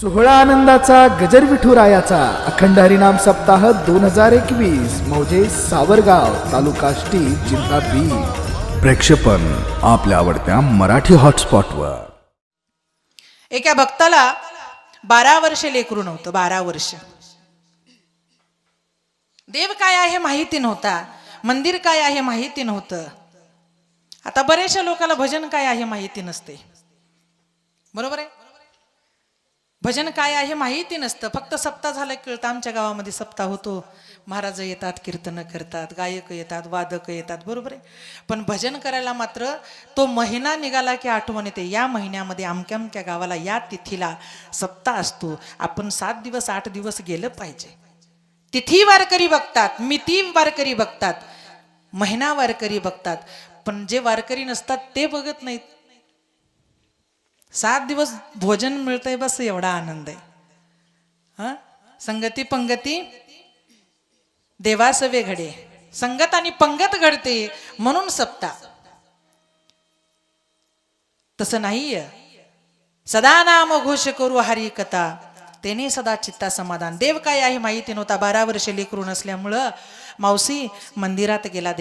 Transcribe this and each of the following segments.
सोहळा आनंदाचा गजर विठुरायाचा अखंड हरिनाम सप्ताह 2021 मौजे सावरगाव तालुका आष्टी जिल्हा बीड. प्रक्षेपण आपल्या आवडत्या मराठी हॉटस्पॉटवर. एका भक्ताला 12 वर्ष लेकरू नव्हतं. 12 वर्ष. देव काय आहे माहिती नव्हता, मंदिर काय आहे माहिती नव्हतं. आता बरेचशा लोकांना भजन काय आहे माहिती नसते, बरोबर आहे. भजन काय आहे माहिती नसतं, फक्त सप्ताह झालं कळतं. आमच्या गावामध्ये सप्ताह होतो, महाराज येतात, कीर्तन करतात, गायक येतात, वादक येतात, बरोबर आहे. पण भजन करायला मात्र तो महिना निघाला की आठवण येते, या महिन्यामध्ये अमक्या अमक्या गावाला या तिथीला सप्ताह असतो, आपण 7 दिवस 8 दिवस गेलं पाहिजे. तिथी वारकरी बघतात, मिती वारकरी बघतात, महिना वारकरी बघतात, पण जे वारकरी नसतात ते बघत नाहीत. 7 दिवस भोजन मिळतंय, बस एवढा आनंद आहे. हा, संगती पंगती देवासवे घडे, संगत आणि पंगत घडते म्हणून सप्ताह. तसं नाहीये. सदा नाम घोष करू हरी कथा, तेने सदा चित्ता समाधान. देव काय आहे माहिती नव्हता. 12 वर्ष लेकरू नसल्यामुळं मावशी मंदिरात गेला,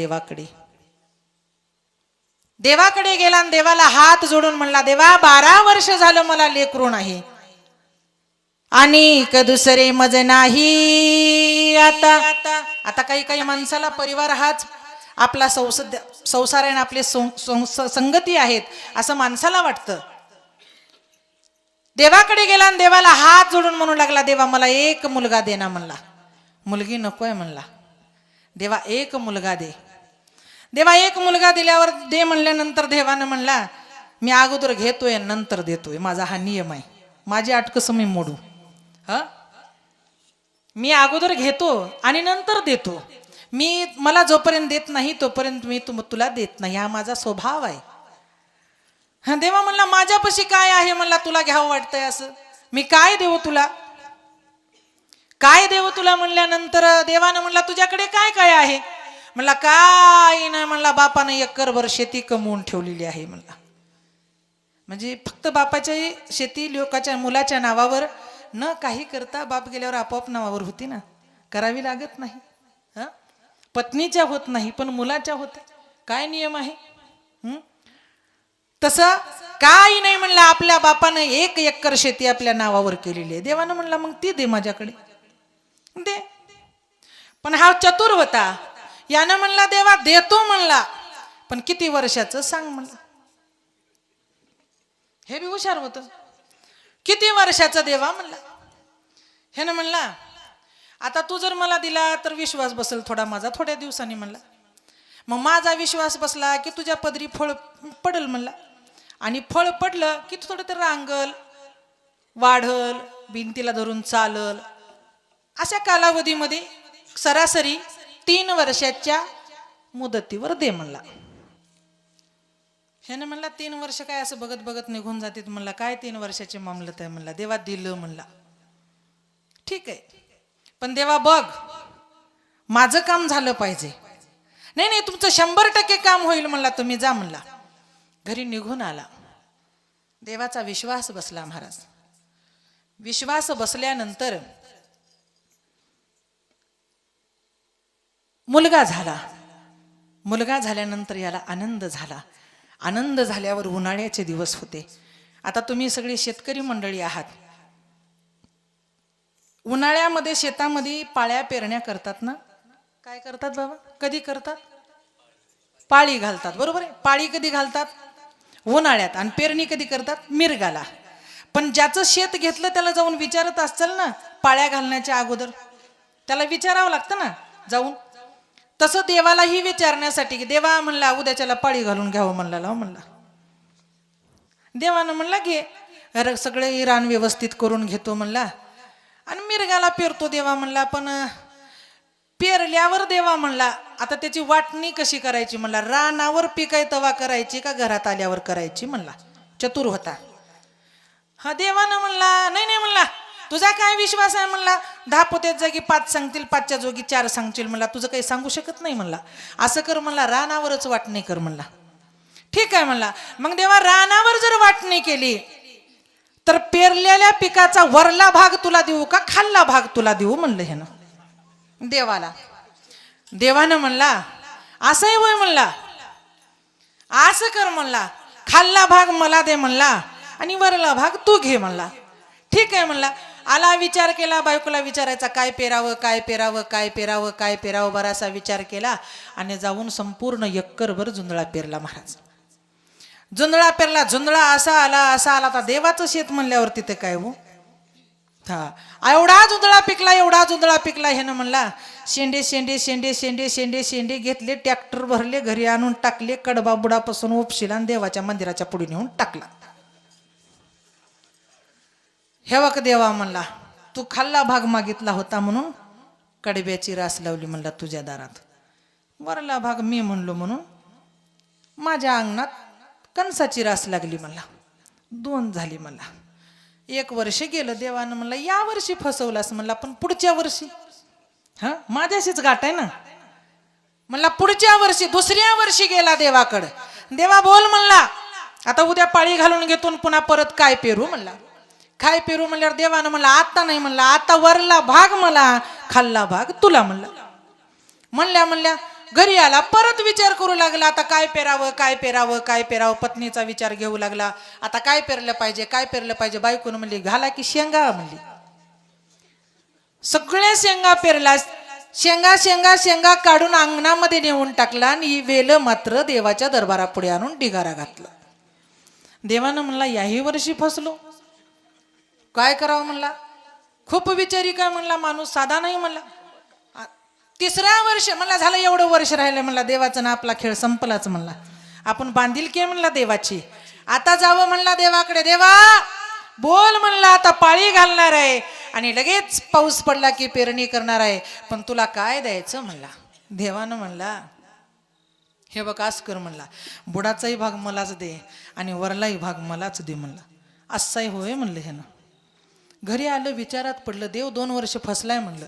देवाकडे गेला आणि देवाला हात जोडून म्हणला, देवा 12 वर्ष झालं मला लेकरू नाही आणि दुसरे मज नाही. आता काही माणसाला परिवार हाच आपला संसार आहे, आपले संगती आहेत असं माणसाला वाटतं. देवाकडे गेला आणि देवाला हात जोडून म्हणू लागला, देवा मला एक मुलगा दे ना. म्हणला मुलगी नकोय म्हणला, देवा एक मुलगा दे. देवा एक मुलगा दिल्यावर दे म्हणल्यानंतर देवानं म्हणला, मी अगोदर घेतोय नंतर देतोय, माझा हा नियम आहे, माझी अट कसं मी मोडू. मी अगोदर घेतो आणि नंतर देतो. मला जोपर्यंत देत नाही तोपर्यंत मी तुला देत नाही, हा माझा स्वभाव आहे. हा, देवा म्हणला माझ्यापाशी काय आहे म्हणला तुला घ्यावं वाटतंय असं, मी काय देऊ तुला, काय देऊ तुला. म्हणल्यानंतर देवानं म्हणला तुझ्याकडे काय काय आहे. म्हणला काय नाही म्हणला, बापानं 1 एकरभर शेती कमवून ठेवलेली आहे म्हणला. म्हणजे फक्त बापाच्या शेती लोकाच्या मुलाच्या नावावर न काही करता, बाप गेल्यावर आपोआप नावावर होती ना, करावी लागत नाही. पत्नीच्या होत नाही पण मुलाच्या होते. काय नियम आहे. तसं काही नाही म्हणला, आपल्या बापानं 1 एकर शेती आपल्या नावावर केलेली आहे. देवानं म्हणला मग ती दे माझ्याकडे, दे. पण हा चतुर होता, यानं म्हणला देवा देतो म्हणला, पण किती वर्षाचं सांग म्हणला. हे बी हुशार होतं. किती वर्षाचं देवा म्हणला. हे ना म्हणला आता तू जर मला दिला तर विश्वास बसेल थोडा माझा, थोड्या दिवसांनी म्हणला. मग माझा विश्वास बसला की तुझ्या पदरी फळ पडल म्हणला, आणि फळ पडलं की तू थोडं तर रांगल, वाढल, भिंतीला धरून चालल. अशा कालावधीमध्ये सरासरी 3 वर्षाच्या मुदतीवर दे म्हणला. ह्यानं म्हणला 3 वर्ष काय असं बघत बघत निघून जाते म्हणला, काय 3 वर्षाचे मामलत आहे म्हणला. देवा दिलं म्हणला, ठीक आहे, पण देवा बघ माझं काम झालं पाहिजे. नाही तुमचं 100% काम होईल म्हणला, तुम्ही जा म्हणला. घरी निघून आला. देवाचा विश्वास बसला महाराज. विश्वास बसल्यानंतर मुलगा झाला. मुलगा झाल्यानंतर याला आनंद झाला. आनंद झाल्यावर उन्हाळ्याचे दिवस होते. आता तुम्ही सगळे शेतकरी मंडळी आहात. उन्हाळ्यामध्ये शेतामध्ये पाळ्या पेरण्या करतात ना. काय करतात बाबा, कधी करतात, पाळी घालतात, बरोबर आहे. पाळी कधी घालतात, उन्हाळ्यात, आणि पेरणी कधी करतात, मिरगाला. पण ज्याचं शेत घेतलं त्याला जाऊन विचारत असाल ना, पाळ्या घालण्याच्या अगोदर त्याला विचारावं लागतं ना जाऊन. तसं देवालाही विचारण्यासाठी की देवा म्हणला उद्याच्याला पाळी घालून घ्यावं म्हणला, लाव म्हणला. देवानं म्हणला घे, सगळे रान व्यवस्थित करून घेतो म्हणला, आणि मिरगाला पेरतो देवा म्हणला. पण पेरल्यावर देवा म्हणला आता त्याची वाटणी कशी करायची म्हणला, रानावर पिकाय तवा करायची का घरात आल्यावर करायची म्हणला. चतुर होता हा. देवानं म्हणला नाही म्हणला, तुझा काय विश्वास आहे म्हणला, 10 पोत्यात जागी 5 सांगतील, 5च्या जोगी 4 सांगतील म्हणला, तुझं काही सांगू शकत नाही म्हणला. असं कर म्हणला, रानावरच वाटणी कर म्हणला. ठीक आहे म्हणला. मग देवा रानावर जर वाटणी केली तर पेरलेल्या पिकाचा वरला भाग तुला देऊ का खाल्ला भाग तुला देऊ म्हणलं हे ना देवाला. देवानं म्हणला असंही होय म्हणला, असं कर म्हणला, खाल्ला भाग मला दे म्हणला आणि वरला भाग तू घे म्हणला. ठीक आहे म्हणला. आला विचार केला, बायकोला विचारायचा काय पेरावं काय पेरावं काय पेरावं काय पेरावं, बरासा विचार केला आणि जाऊन संपूर्ण एकरभर जुंधळा पेरला महाराज. जुंधळा पेरला, जुंधळा असा आला असा आला. आता देवाचं शेत म्हणल्यावर तिथे काय हो, हा एवढा जुंधळा पिकला एवढा जुंधळा पिकला. हे ना म्हणला शेंडे शेंडे शेंडे शेंडे शेंडे शेंडे घेतले, ट्रॅक्टर भरले, घरी आणून टाकले, कडबा बुडापासून उपशिला आणि देवाच्या मंदिराच्या पुढे नेऊन टाकला. हे बघ देवा म्हणला तू खाल्ला भाग मागितला होता म्हणून कडब्याची रास लावली म्हणला तुझ्या दारात, वरला भाग मी म्हणलो म्हणून माझ्या अंगणात कणसाची रास लागली म्हणला. 2 झाली म्हणला. 1 वर्ष गेलं. देवानं म्हणला या वर्षी फसवलास म्हणला, पण पुढच्या वर्षी हा माझ्याशीच गाठ आहे ना म्हणला. पुढच्या वर्षी दुसऱ्या वर्षी गेला देवाकडं. देवा बोल म्हणला आता उद्या पाळी घालून घेतो पुन्हा परत काय पेरू म्हणला. काय पेरू म्हणल्यावर देवानं म्हणला आता नाही म्हणला, आता वरला भाग मला खाल्ला भाग तुला म्हणला. म्हणल्या घरी आला, परत विचार करू लागला आता काय पेरावं काय पेरावं काय पेरावं. पत्नीचा विचार घेऊ लागला, आता काय पेरलं पाहिजे काय पेरलं पाहिजे. बायकोनं म्हणली घाला की शेंगा म्हणली. सगळे शेंगा पेरला, शेंगा शेंगा शेंगा काढून अंगणामध्ये नेऊन टाकला आणि वेल मात्र देवाच्या दरबारापुढे आणून ढिगारा घातला. देवानं म्हणला याही वर्षी फसलो, काय करावं म्हणला. खूप विचारी काय म्हणला, माणूस साधा नाही म्हणला. 3ऱ्या वर्ष म्हणला झालं एवढं वर्ष राहिलं म्हणला, देवाचं ना आपला खेळ संपलाच म्हणला. आपण बांधिलकी म्हणला देवाची, आता जावं म्हणला देवाकडे. देवा बोल म्हणला आता पाळी घालणार आहे आणि लगेच पाऊस पडला की पेरणी करणार आहे, पण तुला काय द्यायचं म्हणला. देवानं म्हणला हे बघ आज कर म्हणला, बुडाचाही भाग मलाच दे आणि वरलाही भाग मलाच दे म्हणला. असंही होय म्हणलं. हे ना घरी आलं, विचारात पडलं, देव 2 वर्ष फसलाय म्हणलं,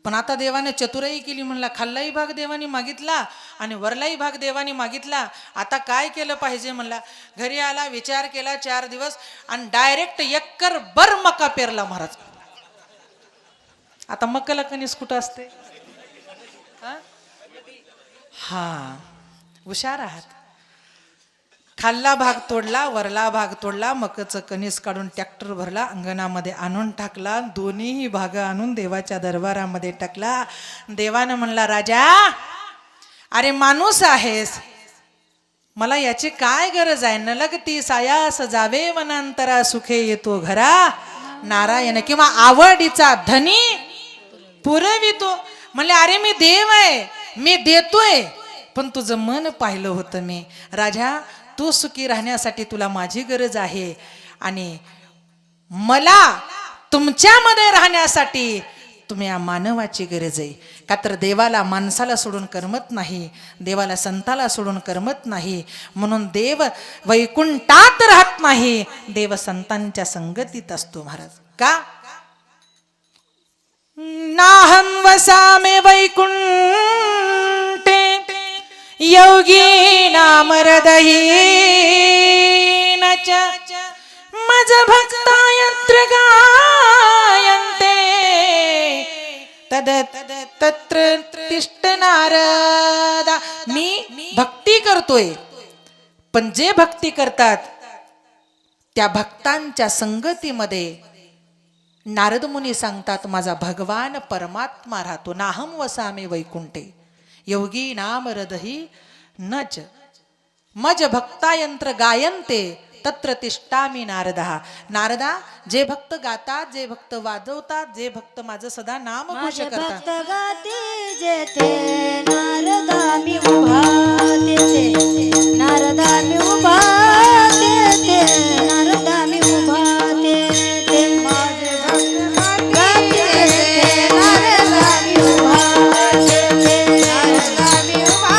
पण आता देवाने चतुराई केली म्हणला. खाल्लाही भाग देवाने मागितला आणि वरलाही भाग देवाने मागितला, आता काय केलं पाहिजे म्हणला. घरी आला, विचार केला 4 दिवस आणि डायरेक्ट 1 एकर भर मका पेरला महाराज. आता मकाला कणीस कुठं असते, हा हुशार आहात. खाल्ला भाग तोडला, वरला भाग तोडला, मकाचं कणीस काढून ट्रॅक्टर भरला, अंगणामध्ये आणून टाकला, दोन्हीही भाग आणून देवाच्या दरबारामध्ये टाकला. देवानं म्हणला राजा अरे माणूस आहेस, मला याची काय गरज आहे. न लगती सायास जावे वनांतरा, सुखे येतो घरा नारायण, किंवा आवडीचा धनी पुरवितो. म्हणले अरे मी देव आहे, मी देतोय, पण तुझं मन पाहिलं होतं मी. राजा तू सुखी राहण्यासाठी तुला माझी गरज आहे आणि मला तुमच्यामध्ये राहण्यासाठी तुम्ही या मानवाची गरज आहे. का तर देवाला माणसाला सोडून करमत नाही, देवाला संताला सोडून करमत नाही, म्हणून देव वैकुंठात राहत नाही, देव संतांच्या संगतीत असतो महाराज. का नाहं वसामे वैकुंठे योगी नामरदहीन च मज भक्ता यत्र गायन्ते तद तत्र तिष्ठ नारदा. मी भक्ती करतोय, पण जे भक्ती करतात त्या भक्तांच्या संगतीमध्ये नारद मुनी सांगतात माझा भगवान परमात्मा राहतो. नाहं वसामे वैकुंठे योगी नाम हृदही नच मज भक्तायंत्र गायन्ते तत्र तिष्ठामि नारदा. नारदा जे भक्त गातात, जे भक्त वाजवतात, जे भक्त माझं सदा नाम घोष करतात, नारदा मी उभा तेथे, नारदा मी उभा तेथे, नारदा मी उभा तेथे, माझे भक्त गाते नारदा मी उभा तेथे, नारदा मी उभा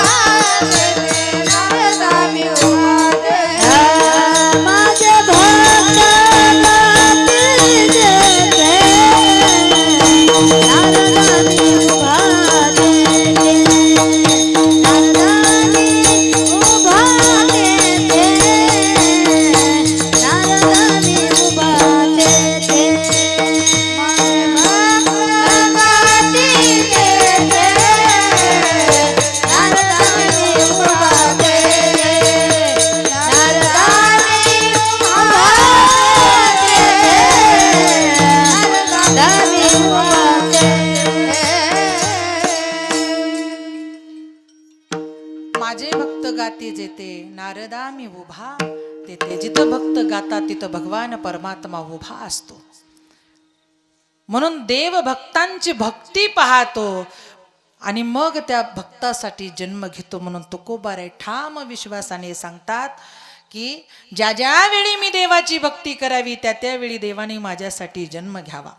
तेथे, नारदा मी उभा तेथे, माझे भक्त गाते जेथे, नारदा मी उभा तेथे, नारदा मी उभा तेथे, गाती जेते नारदा मी उभा तेथे. जिथं भक्त गातात तिथं भगवान परमात्मा उभा असतो. म्हणून देव भक्तांची भक्ती पाहतो आणि मग त्या भक्तासाठी जन्म घेतो. म्हणून तुकोबाराय ठाम विश्वासाने सांगतात की ज्या ज्या वेळी मी देवाची भक्ती करावी त्या त्यावेळी देवाने माझ्यासाठी जन्म घ्यावा.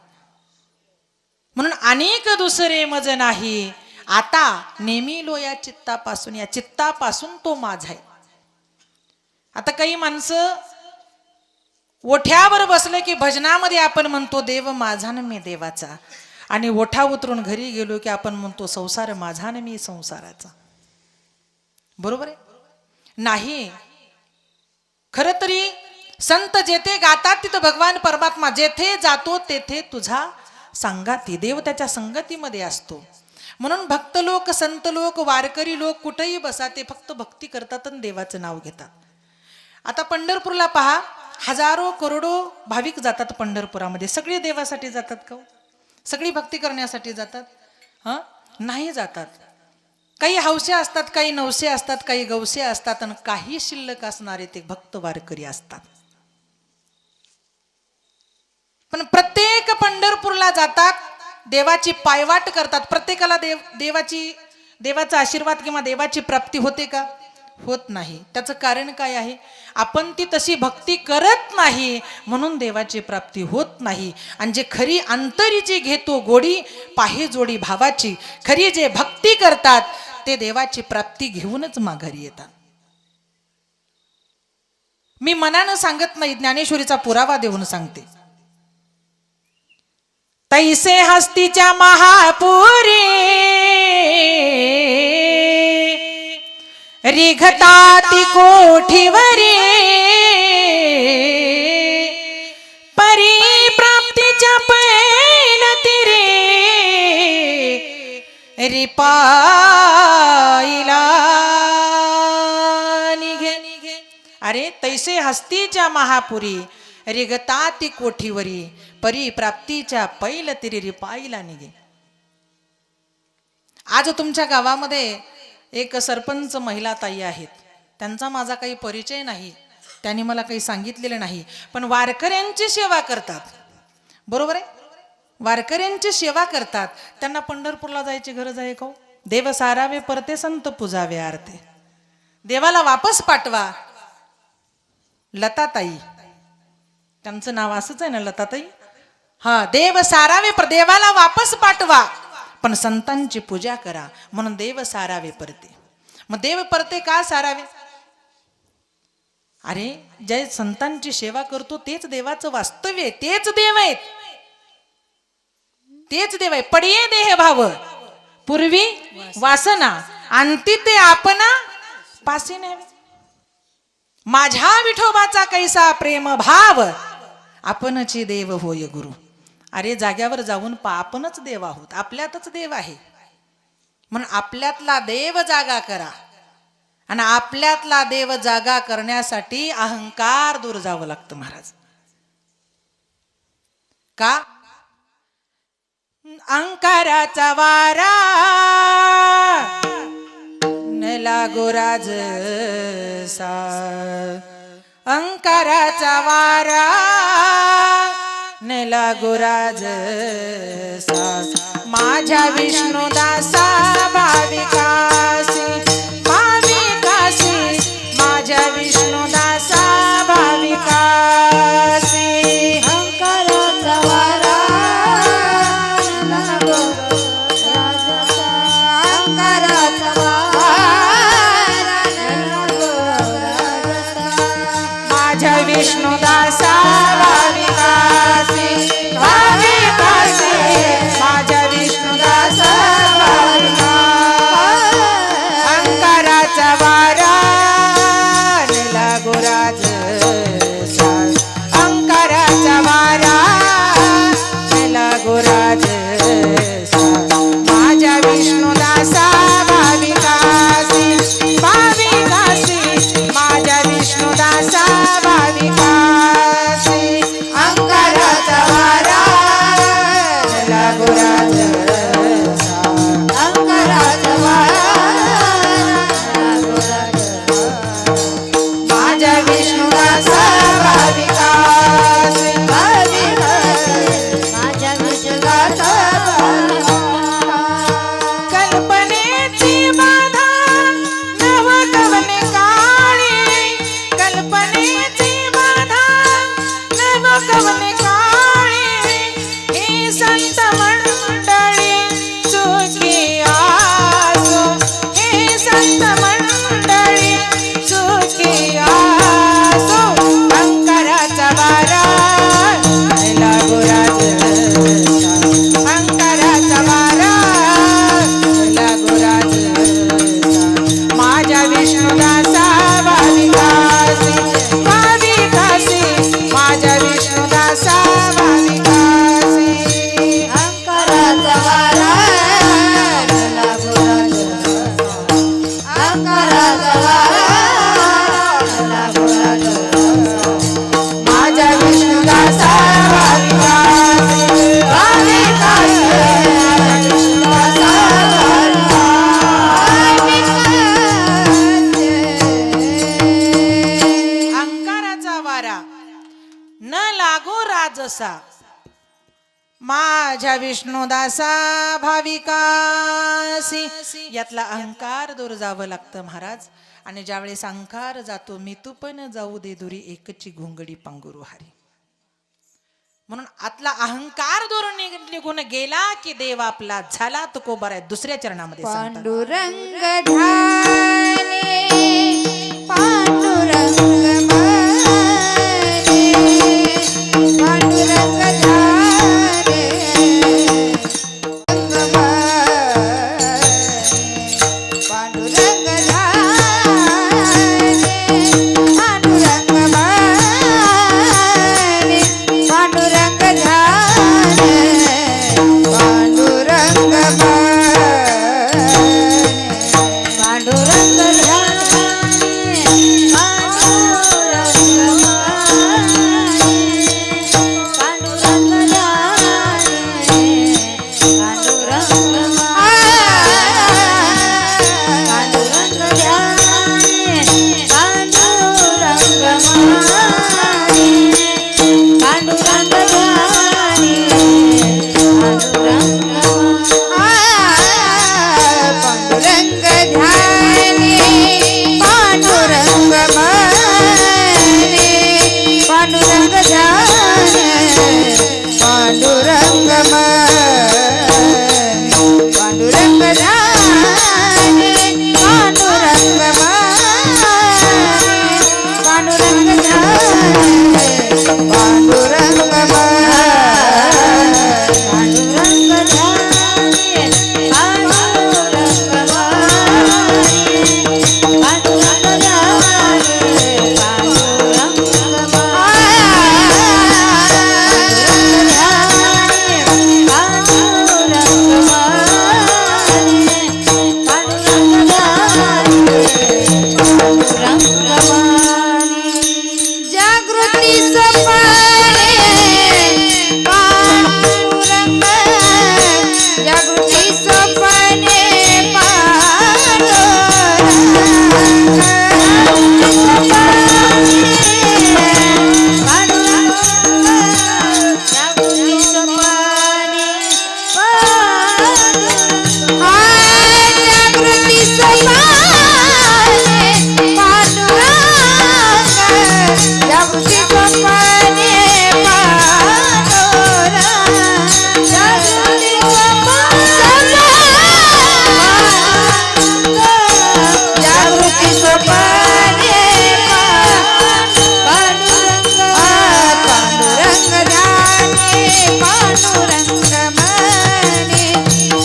म्हणून अनेक दुसरे मज नाही, आता नेमिलो या चित्तापासून, या चित्तापासून तो माझा आहे. आता काही माणसं ओठ्यावर बसले की भजनामध्ये आपण म्हणतो देव माझा न मी देवाचा, आणि ओठा उतरून घरी गेलो की आपण म्हणतो संसार माझा न मी संसाराचा. बरोबर आहे? नाही. खर तरी संत जेथे गातात तिथं भगवान परमात्मा, जेथे जातो तेथे तुझा संगाती, देव त्याच्या संगतीमध्ये असतो. म्हणून भक्त लोक, संत लोक, वारकरी लोक कुठेही बसा ते फक्त भक्ती करतात आणि देवाचं नाव घेतात. आता पंढरपूरला पहा, हजारो करोडो भाविक जातात पंढरपुरामध्ये. सगळे देवासाठी जातात का? सगळी भक्ती करण्यासाठी जातात? हां, नाही जातात. काही हौसे असतात, काही नवसे असतात, काही गवसे असतात, आणि काही शिल्लक असणारे ते भक्त वारकरी असतात. पण प्रत्येक पंढरपूरला जातात, देवाची पायवाट करतात. प्रत्येकाला देवाचा आशीर्वाद किंवा देवाची प्राप्ती होते का? होत नाही. त्याचं कारण काय आहे? आपण ती तशी भक्ती करत नाही, म्हणून देवाची प्राप्ती होत नाही. आणि जे खरी अंतरीची घेतो गोडी, पाहे जोडी भावाची, खरी जे भक्ती करतात ते देवाची प्राप्ती घेऊनच माघारी येतात. मी मनानं सांगत नाही, ज्ञानेश्वरीचा पुरावा देऊन सांगते. तैसे हस्तीच्या महापुरी रिघताती कोठीवरी, परिप्राप्तीच्या पैलती रे रिपाईला निघे. अरे तैसे हस्तीच्या महापुरी रिघताती कोठीवरी, परिप्राप्तीच्या पैलती रिपाईला निघे. आज तुमच्या गावामध्ये एक सरपंच महिला ताई आहेत. त्यांचा माझा काही परिचय नाही, त्यांनी मला काही सांगितलेलं नाही, पण वारकऱ्यांची सेवा करतात. बरोबर आहे? वारकऱ्यांची सेवा करतात. त्यांना पंढरपूरला जायची गरज आहे का? देव सारावे परते संत पूजावे आरते. देवाला वापस पाठवा. लताताई, त्यांचं नाव असंच आहे ना, लताताई? हा, देव सारावे पर, देवाला वापस पाठवा, पण संतांची पूजा करा. म्हणून देव सारावे परते. मग देव परते का सारावे? अरे जे संतांची सेवा करतो तेच देवाचं वास्तव्य आहे, तेच देव आहेत, तेच देव आहे. पडिये देह भाव पूर्वी वासना, अंती ते आपणा पासी न्यावे. माझ्या विठोबाचा कैसा प्रेम भाव, आपणची देव होय गुरु. अरे जाग्यावर जाऊन आपणच देव आहोत, आपल्यातच देव आहे. म्हणून आपल्यातला देव जागा करा. आणि आपल्यातला देव जागा करण्यासाठी अहंकार दूर जावं लागतं महाराज. का? अहंकाराचा वारा न लागो राजसा, अहंकाराचा वारा न लागो राजसा. माझ्या विष्णुदासा भाविकासी, भाविकासी, माझ्या विष्णुदासा भाविकासी. अहंकाराचा वारा लागो राजसा, अहंकाराचा वारा लागो राजसा. माझ्या विष्णुदासा भाविकासी, भाविकासी, माझ्या विष्णुदासा भाविकासी. हे संत मंडळी सुखी असो, हे संत मंडळी सुखी असो. अंकाराचा वारा लागो राजसा, अंकाराचा वारा लागो राजसा. माझ्या विष्णुदासा भाविकासी, भाविकासी, माझ्या विष्णुदासा भाविकासी. अंकाराचा वारा लागो राजसा, अंकाराचा वारा लागो राजसा. माझ्या विष्णुदासा भाविकासी, भाविकासी, विष्णुदासा अंकाराचा वारा न लागो राजसा. माझ्या विष्णुदासा भाविकासी. यातला अहंकार दूर जावं लागतं महाराज. आणि ज्यावेळेस अहंकार जातो, मी तू पण जाऊ दे दुरी एकची घोंगडी पांगुरू हारी. म्हणून आतला अहंकार दूर निघून गेला की देव आपला झाला. तुकोबार आहे दुसऱ्या चरणामध्ये सांगतात.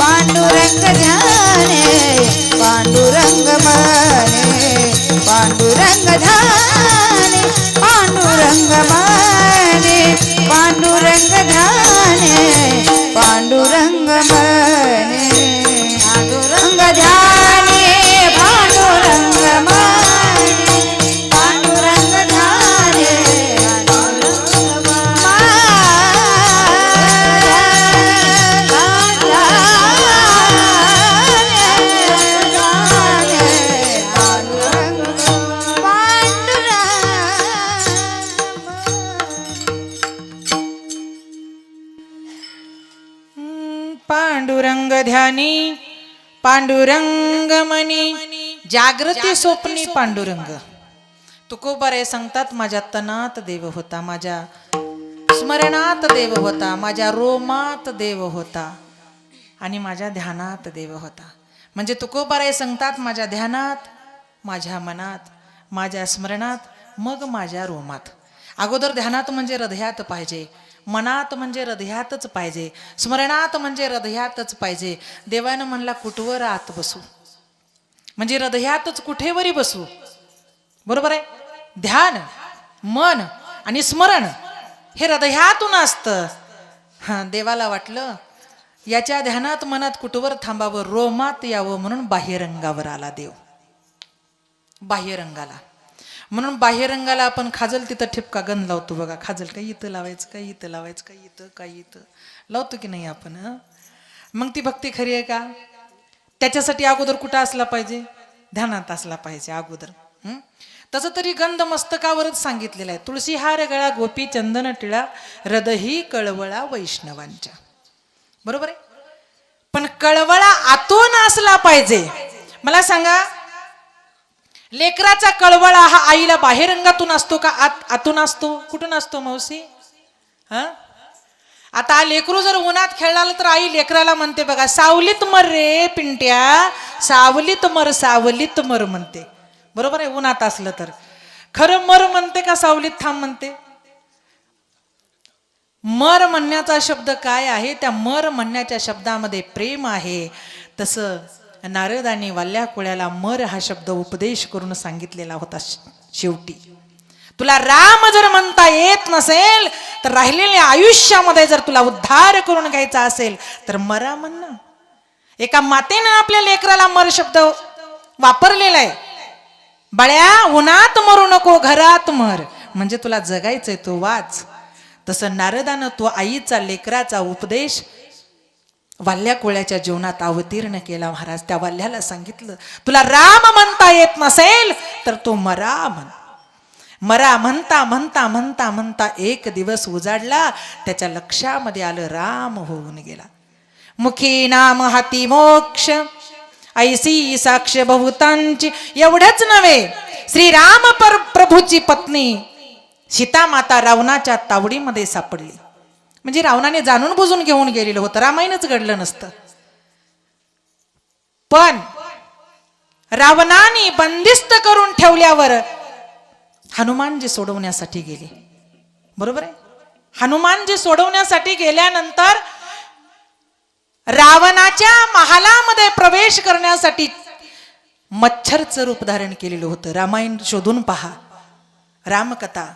पांडुरंग ध्याने, पांडुरंग माने, पांडुरंग ध्याने, पांडुरंग माने, पांडुरंग ध्याने, पांडुरंग माने, पांडुरंग ध्याने, पांडुरंग माने, पांडुरंग पांडुरंग ध्यानी पांडुरंग मनी जागृती स्वप्नी पांडुरंग. तुकोबारे सांगतात माझ्या तनात देव होता, माझ्या स्मरणात देव होता, माझ्या रोमात देव होता आणि माझ्या ध्यानात देव होता. म्हणजे तुकोबाराय सांगतात, माझ्या ध्यानात, माझ्या मनात, माझ्या स्मरणात, मग माझ्या रोमात. अगोदर ध्यानात म्हणजे हृदयात पाहिजे, मनात म्हणजे हृदयातच पाहिजे, स्मरणात म्हणजे हृदयातच पाहिजे. देवानं म्हणला कुठवर आत बसू, म्हणजे हृदयातच कुठेवरी बसू. बरोबर आहे. ध्यान, मन आणि स्मरण हे हृदयातून असतं. देवाला वाटलं याच्या ध्यानात मनात कुठवर थांबावं, रोमात यावं, म्हणून बाह्यरंगावर आला देव. बाह्यरंगाला, म्हणून बाह्यरंगाला आपण खाजल तिथं ठिपका गंध लावतो बघा. खाजल काही इथं लावायचं, काही इथं लावायचं, काही इथं, काही इथं लावतो की नाही आपण. मग ती भक्ती खरी आहे का? त्याच्यासाठी अगोदर कुठं असला पाहिजे? ध्यानात असला पाहिजे अगोदर. तसं तरी गंध मस्तकावरच सांगितलेलं आहे. तुळशी हार गळा, गोपी चंदन टिळा, हृदयी कळवळा वैष्णवांच्या. बरोबर आहे. पण कळवळा आतून असला पाहिजे. मला सांगा, लेकराचा कळवळा हा आईला बाहेरंगातून असतो का आतून असतो? कुठून असतो मावशी? आता लेकरू जर उन्हात खेळला तर आई लेकराला म्हणते बघा, सावलीत मर रे पिंट्या, सावलीत मर, सावलीत मर म्हणते. बरोबर आहे. उन्हात असलं तर खरं मर म्हणते का सावलीत थांब म्हणते? मर म्हणण्याचा शब्द काय आहे? त्या मर म्हणण्याच्या शब्दामध्ये प्रेम आहे. तसं नारदांनी वाल्या कुळ्याला मर हा शब्द उपदेश करून सांगितलेला होता. शेवटी तुला राम जर म्हणता येत नसेल तर राहिलेल्या आयुष्यामध्ये जर तुला उद्धार करून घ्यायचा असेल तर मरा म्हणणं. एका मातेनं आपल्या लेकराला मर शब्द वापरलेला आहे. बाळ्या उन्हात मरू नको, घरात मर, म्हणजे तुला जगायचंय तो वाच. तसं नारदानं तो आईचा लेकराचा उपदेश वाल्या कोळ्याच्या जीवनात अवतीर्ण केला. महाराज त्या वाल्याला सांगितलं, तुला राम म्हणता येत नसेल तर तो मरा म्हण. मरा म्हणता म्हणता म्हणता म्हणता एक दिवस उजाडला. त्याच्या लक्षामध्ये आलं राम होऊन गेला. मुखी नाम हाती मोक्ष, ऐसी साक्ष बहुतांची. एवढंच नव्हे, श्रीराम प्रभूची पत्नी सीता माता रावणाच्या तावडीमध्ये सापडली. म्हणजे रावणाने जाणून बुजून घेऊन गेलेलं होतं, रामायणच घडलं नसतं. पण रावणाने बंदिस्त करून ठेवल्यावर हनुमानजी सोडवण्यासाठी गेले. बरोबर आहे. हनुमानजी सोडवण्यासाठी गेल्यानंतर रावणाच्या महालामध्ये प्रवेश करण्यासाठी मच्छरचं रूप धारण केलेलं होतं. रामायण शोधून पहा, रामकथा.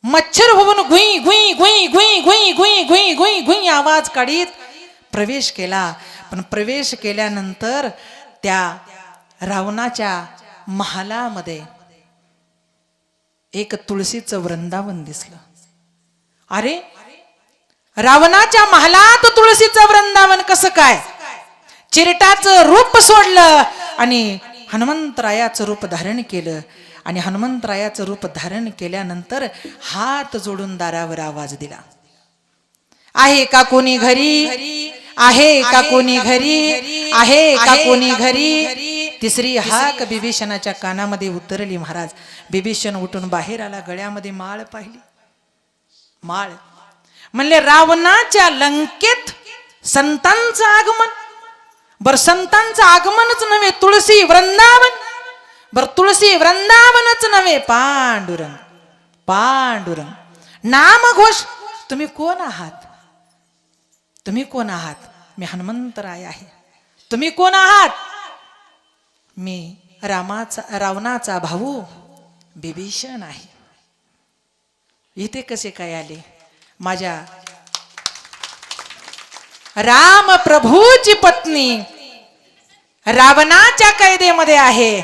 मच्छर होऊन घुई घुई घुई घुई घुई घुई घुई घुई घुई आवाज काढीत प्रवेश केला. पण प्रवेश केल्यानंतर त्या रावणाच्या महालामध्ये एक तुळशीचं वृंदावन दिसलं. अरे, रावणाच्या महालात तुळशीचं वृंदावन कसं काय? चिरटाचं रूप सोडलं आणि हनुमंतरायाचं रूप धारण केलं. आणि हनुमंतरायाचं रूप धारण केल्यानंतर हात जोडून दारावर आवाज दिला, आहे का कोणी घरी? आहे का कोणी घरी? आहे का कोणी घरी? तिसरी हाक बिभीषणाच्या कानामध्ये उतरली. महाराज बिभीषण उठून बाहेर आला. गळ्यामध्ये माळ पाहिली. माळ म्हणले रावणाच्या लंकेत संतांचं आगमन. बर संतांचं आगमनच नव्हे, तुळशी वृंदावन. बर तुळशी वृंदावनच नव्हे, पांडुरंग. पांडुरंग नाम घोष. तुम्ही कोण आहात? तुम्ही कोण आहात? मी हनुमंतराय आहे. तुम्ही कोण आहात? मी रावणाचा भाऊ बिभीषण आहे. इथे कसे काय आले? माझ्या राम प्रभूची पत्नी रावणाच्या कैदेमध्ये आहे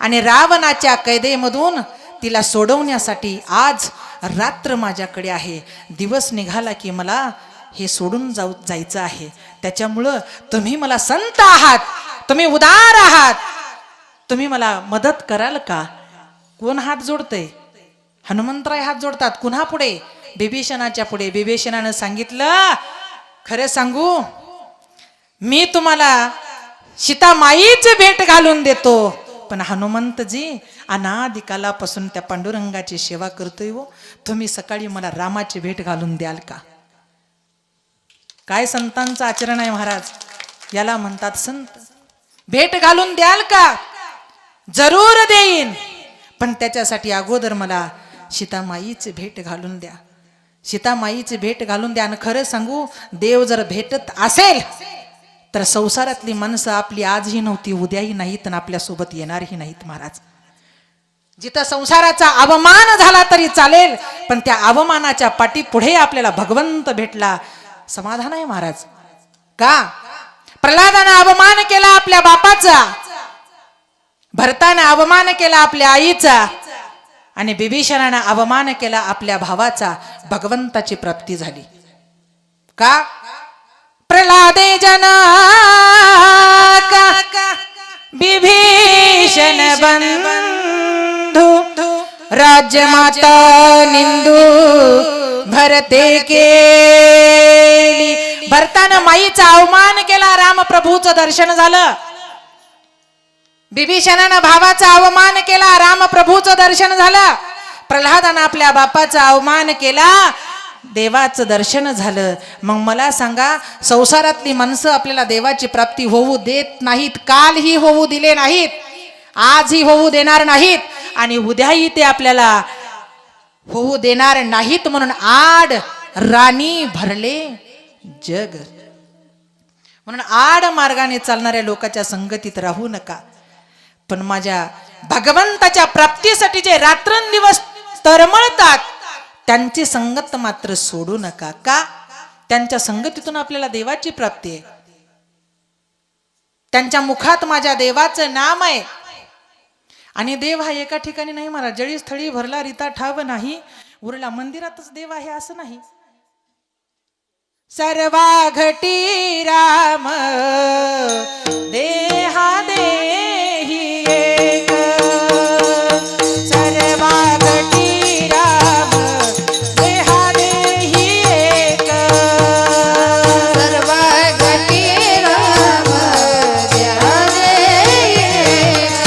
आणि रावणाच्या कैदेमधून तिला सोडवण्यासाठी आज रात्र माझ्याकडे आहे. दिवस निघाला की मला हे सोडून जायचं आहे. त्याच्यामुळं तुम्ही मला संत आहात, तुम्ही उदार आहात, तुम्ही मला मदत कराल का? कोण हात जोडतंय? हनुमंतराय हात जोडतात. कुणा पुढे? बिभीषणाच्या पुढे. बिभीषणानं सांगितलं, खरं सांगू, मी तुम्हाला सीतामाईची भेट घालून देतो, पण हनुमंतजी अनादिकालापासून त्या पांडुरंगाची सेवा करतोय हो. तुम्ही सकाळी मला रामाची भेट घालून द्याल का? काय संतांचं आचरण आहे महाराज, याला म्हणतात संत. भेट घालून द्याल का? जरूर देईन, पण त्याच्यासाठी अगोदर मला सीतामाईची भेट घालून द्या. सीतामाईची भेट घालून द्या. आणि खरं सांगू, देव जर भेटत असेल तर संसारातली माणसं आपली आजही नव्हती, उद्याही नाहीत, आणि आपल्यासोबत येणारही नाहीत महाराज. जिथं संसाराचा अवमान झाला तरी चालेल, पण त्या अवमानाच्या पाठी पुढे आपल्याला भगवंत भेटला, समाधान आहे महाराज. का? प्रल्हादानं अवमान केला आपल्या बापाचा, भरतानं अवमान केला आपल्या आईचा, आणि बिभीषणानं अवमान केला आपल्या भावाचा. भगवंताची प्राप्ती झाली. का? प्रल्हादे जना विभीषण बंधु राज्यमाता निंदू भरते केली. भरतानं माईचा अवमान केला, रामप्रभूचं दर्शन झालं. बिभीषणानं भावाचा अवमान केला, रामप्रभूचं दर्शन झालं. प्रल्हादानं आपल्या बापाचा अवमान केला, देवाचं दर्शन झालं. मग मला सांगा, संसारातली माणसं आपल्याला देवाची प्राप्ती होऊ देत नाहीत. कालही होऊ दिले नाहीत, आजही होऊ देणार नाहीत, आणि उद्याही ते आपल्याला होऊ देणार नाहीत. म्हणून आड राणी भरले जग. म्हणून आड मार्गाने चालणाऱ्या लोकांच्या संगतीत राहू नका. पण माझ्या भगवंताच्या प्राप्तीसाठी जे रात्रंदिवस तरमळतात त्यांची संगत मात्र सोडू नका. का? त्यांच्या संगतीतून आपल्याला देवाची प्राप्ती आहे. त्यांच्या मुखात माझ्या देवाचं नाम आहे. आणि देव हा एका ठिकाणी नाही महाराज. जळी स्थळी भरला रीता ठाव नाही, उरला मंदिरातच देव आहे असं नाही. सर्वा घटी राम देहा देही एक. सर्वा घटी राम देहा देही एक. सर्व गती राम देहा देही एक.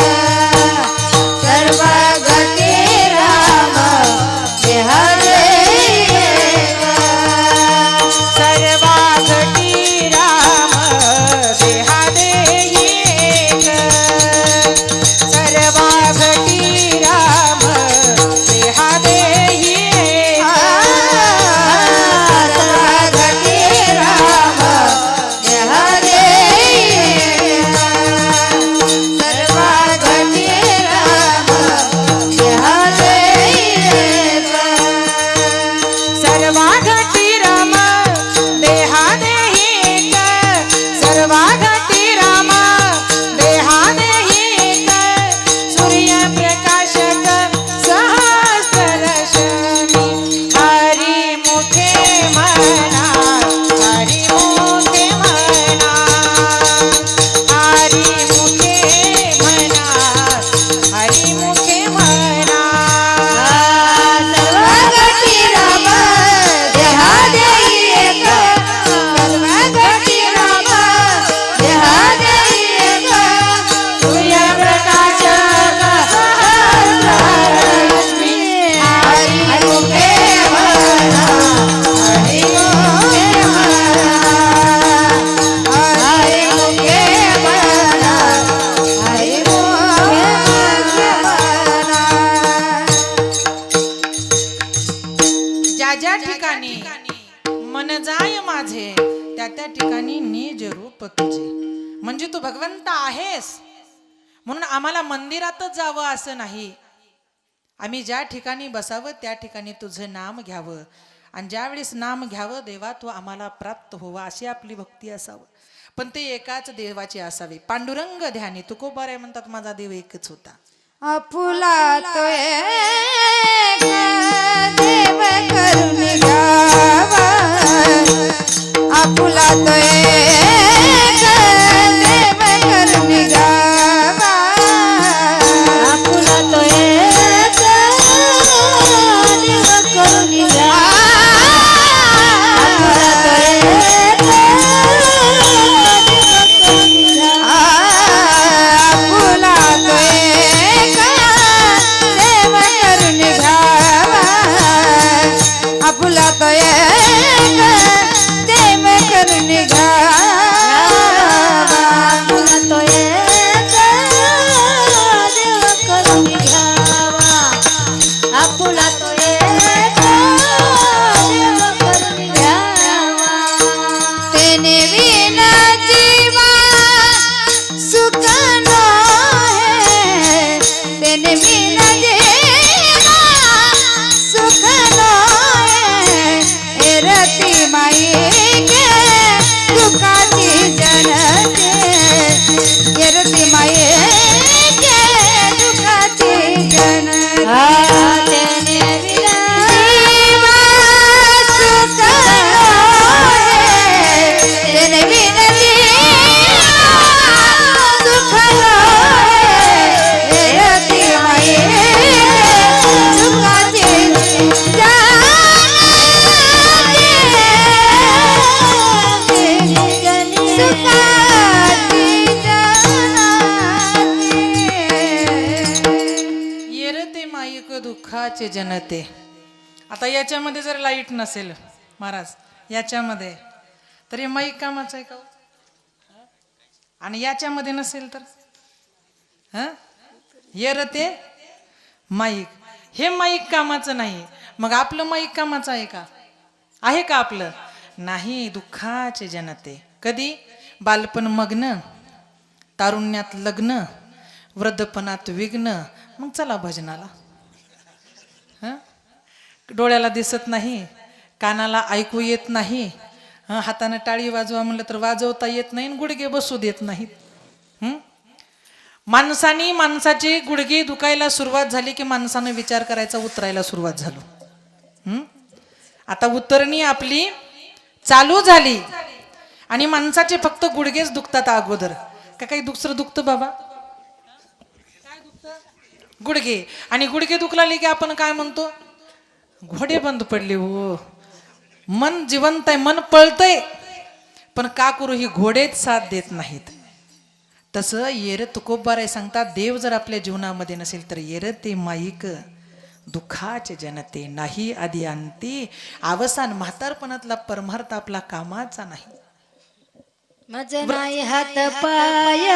सर्व गती राम देहा देही एक. सर्वा घटी राम देहा देही एक. सर्वा घटी राम देहा देही एक. सर्व गती राम देहा देही एक. सर्व गती राम देहा देही एक. सर्वा घटी राम देहा देही एक. सर्वा घटी राम देहा देही एक. सूर्यप्रकाशक सहस्रदर्शनी हरी मुखे म्हणा. हरी मुखे म्हणा. हरी मुखे म्हणा. हरी मुखे म्हणा. सर्व गती राम देहा देही एक. सर्व गती राम देहा देही एक. सूर्यप्रकाशक सहस्ररश्मी हरी मुखे म्हणा. हरी मुखे म्हणा. हरी मुखे म्हणा. हरी मुखे म्हणा. ज्या ज्या ठिकाणी मन जाय माझे त्या त्या ठिकाणी निज रूप तुझे. म्हणजे तू भगवंत आहेस म्हणून आम्हाला मंदिरातच जावं असं नाही. आम्ही ज्या ठिकाणी बसावं त्या ठिकाणी तुझं नाम घ्यावं, आणि ज्या वेळेस नाम घ्यावं देवा तू आम्हाला प्राप्त व्हावा अशी आपली भक्ती असावं. पण ते एकाच देवाची असावी. पांडुरंग ध्यानी तुकोबाराय म्हणतात माझा देव एकच होता. आपुला तो एक देव करून घ्यावा. आपुला तो एक देव करून घ्यावा. आपुला तो एक देव करून घ्यावा. आपुला तो एक देव करून घ्यावा. आपुला तो एक रती माई के दुखाची जनते रती माई के दुखाची जनते तेने विना सुख तेने विना सुख रती माई दुखाची येरते माईक दुःखाचे जनते. आता याच्यामध्ये जर लाईट नसेल महाराज याच्यामध्ये तर हे माईक कामाचं आहे का हो? आणि याच्यामध्ये नसेल तर येरते माईक हे माईक कामाचं नाही. मग आपलं माईक कामाचं आहे का? आहे का आपलं? नाही. दुःखाचे जनते. कधी? बालपण मग्न, तारुण्यात लग्न, वृद्धपणात विघ्न. मग चला भजनाला. डोळ्याला दिसत नाही, कानाला ऐकू येत नाही, हाताने टाळी वाजवा म्हणलं तर वाजवता येत नाही, गुडघे बसू देत नाहीत. माणसानी माणसाची गुडघे दुखायला सुरुवात झाली की माणसानं विचार करायचा उतरायला सुरुवात झालो. आता उतरणी आपली चालू झाली आणि माणसाचे फक्त गुडघेच दुखतात अगोदर. का काही दुसरं दुखतं बाबा? गुडघे. आणि गुडघे दुखलाले की आपण काय म्हणतो? घोडे बंद पडले हो. मन जिवंत आहे, मन पळतय, पण का करू ही घोडेच साथ देत नाहीत. तसं येर तुकोबाराय सांगतात, देव जर आपल्या जीवनामध्ये नसेल तर येर ते माईक दुःखाचे जनते. नाही आधी अंती अवसान. म्हातारपणातला परमार्थ आपला कामाचा नाही. मज नाही हात पाय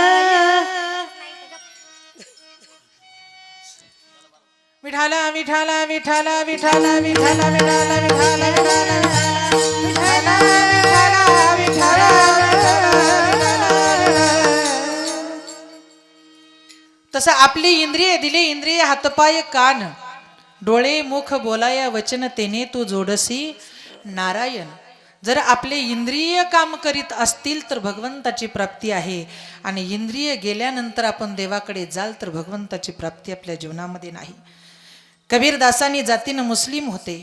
विठाला विठाला विठाला विठाला विठाला विठाला विठाला विठाला विठाला विठाला. तसं आपली इंद्रिय दिले, इंद्रिय हातपाय कान डोळे मुख बोलाया वचन तेने तू जोडसी नारायण. जर आपले इंद्रिय काम करीत असतील तर भगवंताची प्राप्ती आहे, आणि इंद्रिय गेल्यानंतर आपण देवाकडे जाल तर भगवंताची प्राप्ती आपल्या जीवनामध्ये नाही. कबीरदासांनी जातीनं मुस्लिम होते.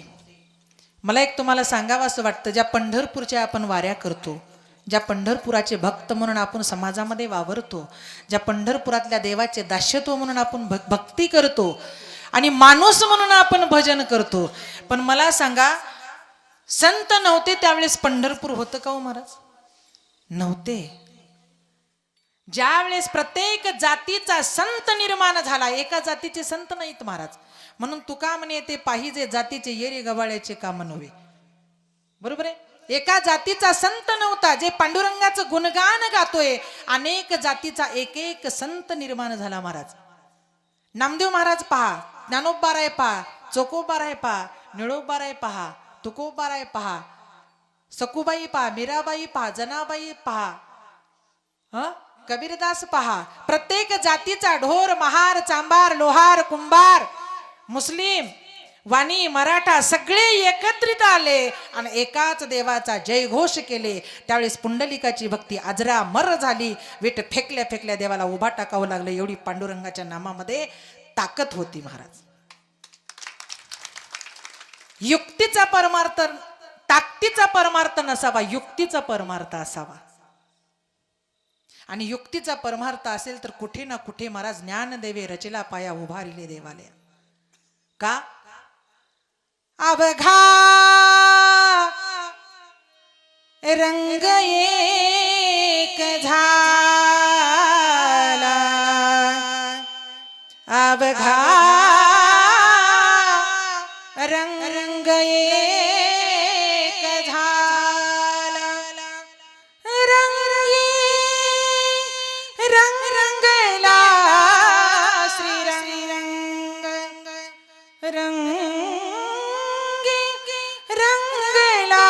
मला एक तुम्हाला सांगावं असं वाटतं, ज्या पंढरपूरच्या आपण वाऱ्या करतो, ज्या पंढरपुराचे भक्त म्हणून आपण समाजामध्ये वावरतो, ज्या पंढरपुरातल्या देवाचे दास्यत्व म्हणून आपण भक्ती करतो आणि माणूस म्हणून आपण भजन करतो, पण मला सांगा संत नव्हते त्यावेळेस पंढरपूर होतं का हो महाराज? नव्हते. ज्या वेळेस प्रत्येक जातीचा संत निर्माण झाला, एका जातीचे संत नाहीत महाराज. म्हणून तुका म्हणे ते पाहिजे जातीचे येरी गवाळ्याचे काम नव्हे. बरोबर आहे. एका जातीचा संत नव्हता जे पांडुरंगाचं गुणगान गातोय. अनेक जातीचा एक एक संत निर्माण झाला महाराज. नामदेव महाराज पहा, ज्ञानोबाराय पहा, चोकोबाराय पहा, निळोबाराय पहा, तुकोबाराय पहा, सकुबाई पहा, मीराबाई पहा, जनाबाई पहा, कबीरदास पहा. प्रत्येक जातीचा ढोर महार चांबार लोहार कुंभार मुस्लिम वाणी मराठा सगळे एकत्रित आले आणि एकाच देवाचा जयघोष केले. त्यावेळेस पुंडलिकाची भक्ती अजरा मर झाली. विट फेकल्या फेकल्या देवाला उभा टाकावं लागलं. एवढी पांडुरंगाच्या नामामध्ये ताकद होती महाराज. युक्तीचा परमार्थ, ताकदीचा परमार्थ नसावा, युक्तीचा परमार्थ असावा. आणि युक्तीचा परमार्थ असेल तर कुठे ना कुठे महाराज ज्ञानदेवे रचला पाया उभारिले देवालय. का? अवघा रंग एक झाला, अवघा रंग रंग एक झाला, रंग रंग रंगला श्रीरंग रंगी रंगला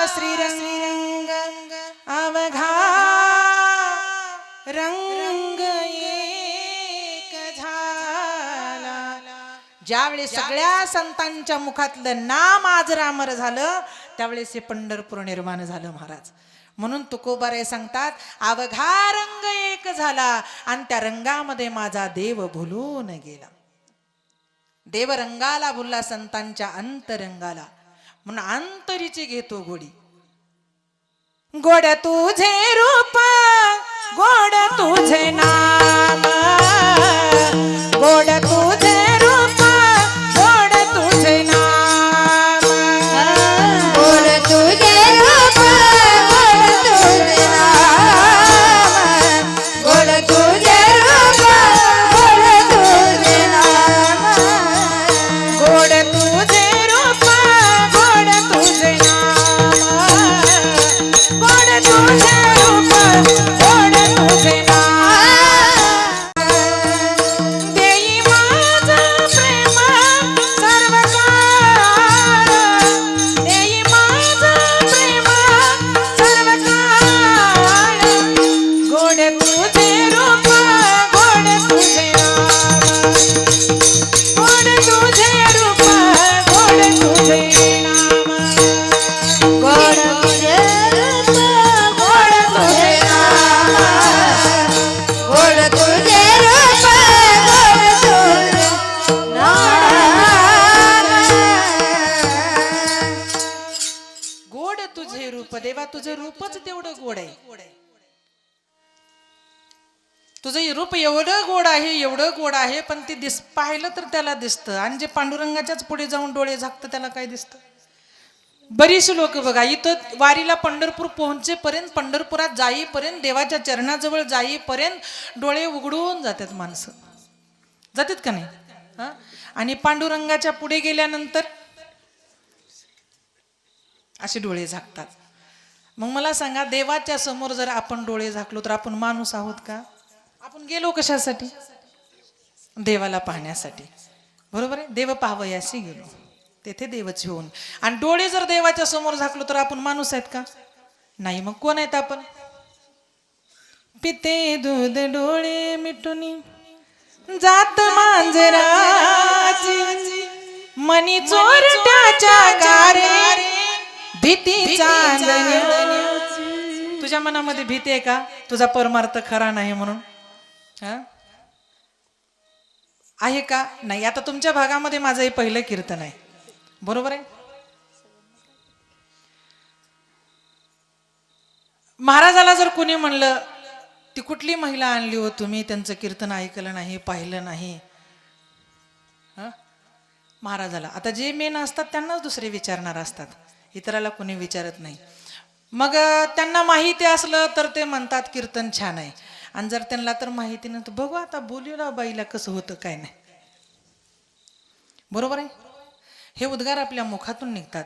श्रीरंग ज्यावेळेस सगळ्या संतांच्या मुखातलं नाम आजरामर झालं त्यावेळेस हे पंढरपूर निर्माण झालं महाराज. म्हणून तुकोबाराय सांगतात अवघा रंग एक झाला आणि त्या रंगामध्ये माझा देव भुलून गेला. देव रंगाला भुलला संतांच्या अंतरंगाला, म्हणून अंतरीची घेतो गोडी. गोड तुझे रूप गोड तुझे नाम, गोड तुझे रूप गोड तुझे नाम, गोड तुझे रूप गोड तुझे नाम, गोड तुझे रूप गोड तुझे नाम, गोड तुझे रूप गोड तुझे नाम, गोड तुझे रूप गोड तुझे नाम. देई माझं प्रेम सर्व काळ, देई माझं प्रेम सर्व काळ, गोड तुझे रूप गोड तुझे नाम, गोड तुझे रूप गोड तुझे नाम, गोड तुझे रूप गोड तुझे नाम, गोड तुझे रूप गोड तुझे नाम. गोड तुझे रूप. देवा तुझं रूपच तेवढं गोड आहे. तुझं रूप एवढं गोड आहे, एवढं गोड आहे, पण ते पाहिलं तर त्याला दिसतं, आणि जे पांडुरंगाच्याच पुढे जाऊन डोळे झाकतं त्याला काय दिसतं. बरीचशी लोक बघा इथं वारीला पंढरपूर पोहोचेपर्यंत, पंढरपुरात जाईपर्यंत, देवाच्या चरणाजवळ जाईपर्यंत डोळे उघडून जातात माणसं, जातात का नाही हा? आणि पांडुरंगाच्या पुढे गेल्यानंतर असे डोळे झाकतात. मग मला सांगा, देवाच्या समोर जर आपण डोळे झाकलो तर आपण माणूस आहोत का? आपण गेलो कशासाठी? देवाला पाहण्यासाठी, बरोबर आहे. देव पाहावयाशी गेलो, तेथे देवच होऊन. आणि डोळे जर देवाच्या समोर झाकलो तर आपण माणूस आहेत का? नाही. मग कोण आहेत आपण? पिते दूध डोळे मिटूनी जात मांजराची, मनी चोरट्याच्या गारे भीती चांदण्याची. तुझ्या मनामध्ये भीती आहे का तुझा परमार्थ खरा नाही म्हणून? हा आहे का? नाही. आता तुमच्या भागामध्ये माझं हे पहिलं कीर्तन आहे, बरोबर आहे. महाराजाला जर कोणी म्हणलं ती कुठली महिला आणली हो तुम्ही, त्यांचं कीर्तन ऐकलं नाही, पाहिलं नाही, महाराजाला आता जे मेन असतात त्यांनाच दुसरे विचारणार असतात, इतराला कोणी विचारत नाही. मग त्यांना माहिती असलं तर ते म्हणतात कीर्तन छान आहे, आणि जर त्यांना तर माहिती नाही तर बघू आता बोलूला बाईला कसं होतं काय नाही, बरोबर आहे. हे उद्गार आपल्या मुखातून निघतात,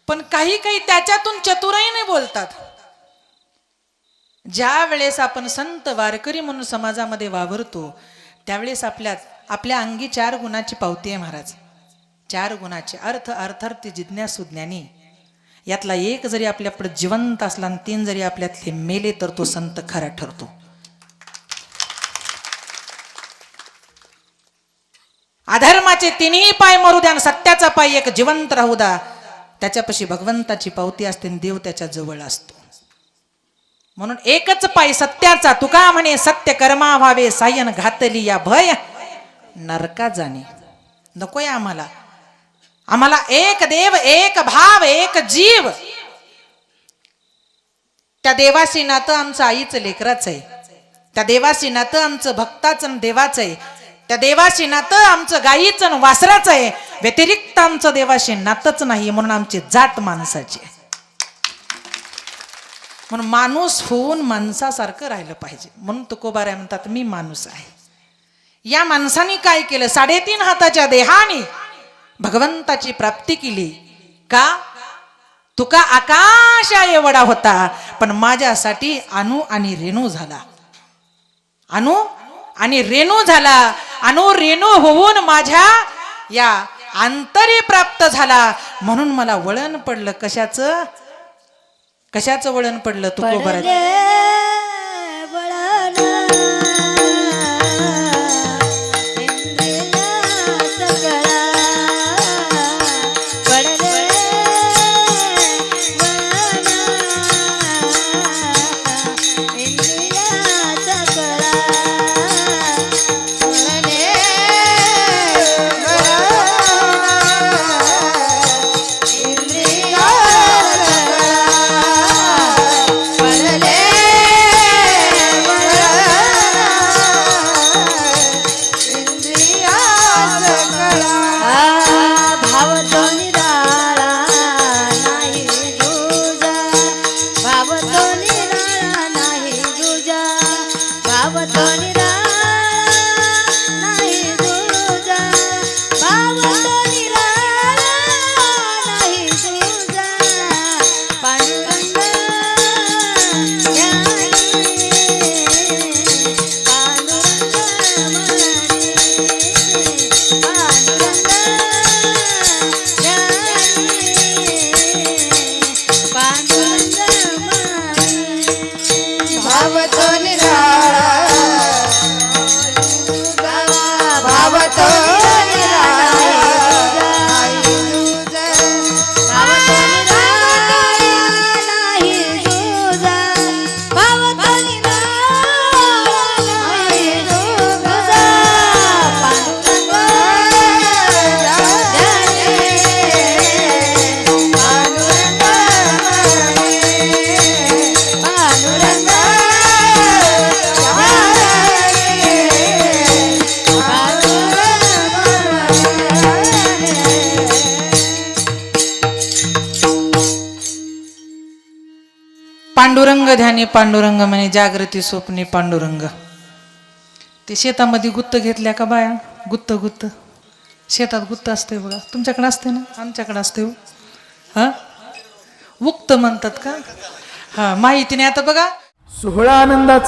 पण काही काही त्याच्यातून चतुराईने बोलतात. ज्या वेळेस आपण संत वारकरी म्हणून समाजामध्ये वावरतो त्यावेळेस आपल्या अंगी 4 गुणाची पावती आहे महाराज. 4 गुणाचे अर्थ, अर्थार्थी, जिज्ञासू, ज्ञानी. यातला एक जरी आपल्याकडे जिवंत असला आणि 3 जरी आपल्यातले मेले तर तो संत खरा ठरतो. अधर्माचे 3ही पाय मरू द्या आणि सत्याचा पाय एक जिवंत राहू द्या, त्याच्यापाशी भगवंताची पावती असते आणि देव त्याच्या जवळ असतो. म्हणून एकच पाय सत्याचा. तुका म्हणे सत्य कर्मा व्हावे सायन घातली या भय नरका जाणे. नकोय आम्हाला. आम्हाला एक देव, एक भाव, एक जीव. त्या देवाशी नातं आमचं आईचं लेकराचं आहे, त्या देवाशी नातं आमचं भक्ताचं देवाचं आहे, त्या देवाशी नातं आमचं गाईचं वासराचं आहे. व्यतिरिक्त आमचं देवाशी नातंच नाही, म्हणून आमची जात माणसाची आहे. म्हणून माणूस होऊन माणसासारखं राहिलं पाहिजे. म्हणून तुकोबाराय म्हणतात मी माणूस आहे. या माणसाने काय केलं? 3.5 हाताच्या देहाने भगवंताची प्राप्ती केली. का? तुका आकाशा एवढा होता, पण माझ्यासाठी अणु आणि रेणू झाला. अणु आणि रेणू झाला. अणु रेणू होऊन माझ्या या अंतरी प्राप्त झाला. म्हणून मला वळण पडलं. कशाचं? कशाचं वळण पडलं? तुकोबाराय वळण इंद्रिया सगळा पांडुरंग ध्यानी पांडुरंग म्हणे जागृती स्वप्नी पांडुरंग. ते शेतामध्ये गुत्त घेतल्या का बाया, गुत्त गुत्त शेतात गुत्त असते बघा, तुमच्याकडे असते ना, आमच्याकडे असते. हा उक्त म्हणतात का, हा माहिती नाही. आता बघा सोहळा आनंदाचा